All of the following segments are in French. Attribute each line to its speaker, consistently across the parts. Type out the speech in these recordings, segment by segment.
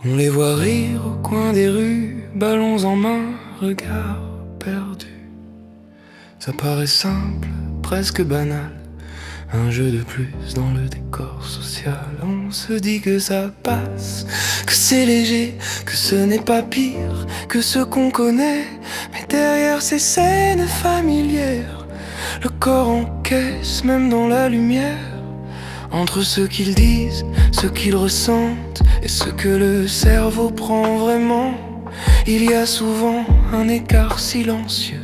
Speaker 1: On les voit rire au coin des rues, ballons en main, regard perdu. Ça paraît simple, presque banal, un jeu de plus dans le décor social. On se dit que ça passe, que c'est léger, que ce n'est pas pire que ce qu'on connaît. Mais derrière ces scènes familières, le corps encaisse même dans la lumière. Entre ce qu'ils disent, ce qu'ils ressentent et ce que le cerveau prend vraiment, il y a souvent un écart silencieux,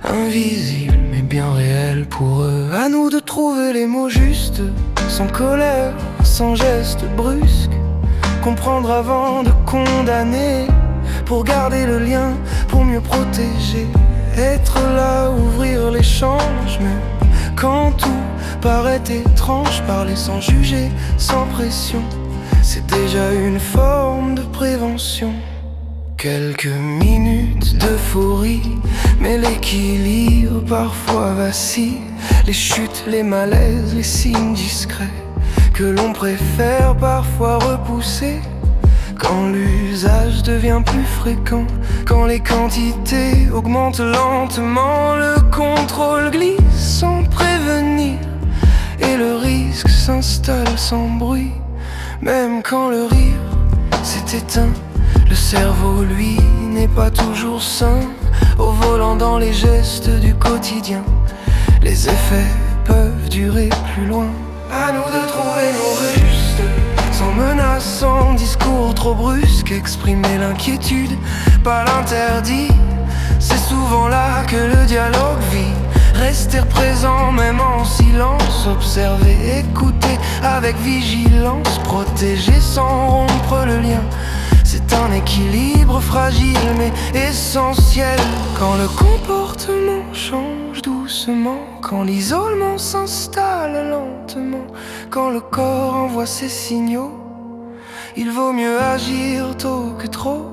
Speaker 1: invisible mais bien réel pour eux. À nous de trouver les mots justes, sans colère, sans geste brusque, comprendre avant de condamner, pour garder le lien, pour mieux protéger, être là, ouvrir l'échange, même quand tout paraît étrange. Parler sans juger, sans pression, c'est déjà une forme de prévention. Quelques minutes d'euphorie, mais l'équilibre parfois vacille. Les chutes, les malaises, les signes discrets que l'on préfère parfois repousser. Quand l'usage devient plus fréquent, quand les quantités augmentent lentement, le contrôle glisse sans prévenir et le risque s'installe sans bruit. Même quand le rire s'est éteint, le cerveau, lui, n'est pas toujours sain. Au volant, dans les gestes du quotidien, les effets peuvent durer plus loin. À nous de trouver nos justes, sans menace, sans discours trop brusque, exprimer l'inquiétude, pas l'interdit. C'est souvent là que le dialogue vit. Rester présent même en silence, observer, écouter avec vigilance, protéger sans rompre le lien. C'est un équilibre fragile mais essentiel. Quand le comportement change doucement, quand l'isolement s'installe lentement, quand le corps envoie ses signaux, il vaut mieux agir tôt que trop.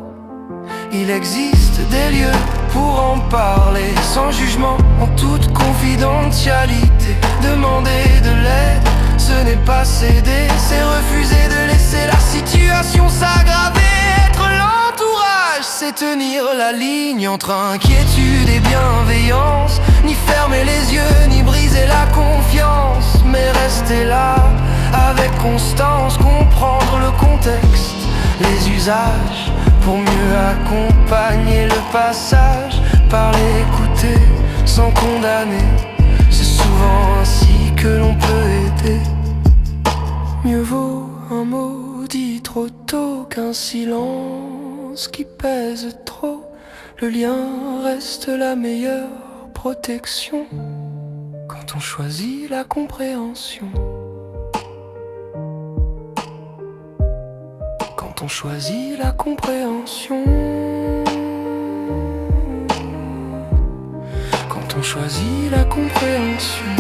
Speaker 1: Il existe des lieux pour en parler, sans jugement, en toute confidentialité. Demander de l'aide, ce n'est pas céder, c'est refuser de laisser la situation s'aggraver. Être l'entourage, c'est tenir la ligne entre inquiétude et bienveillance. Ni fermer les yeux, ni briser la confiance, mais rester là avec constance, comprendre le contexte, les usages, pour mieux accompagner le passage. Parler, écouter, sans condamner, c'est souvent ainsi que l'on peut aider. Mieux vaut un mot dit trop tôt qu'un silence qui pèse trop. Le lien reste la meilleure protection quand on choisit la compréhension. Quand on choisit la compréhension. Quand on choisit la compréhension.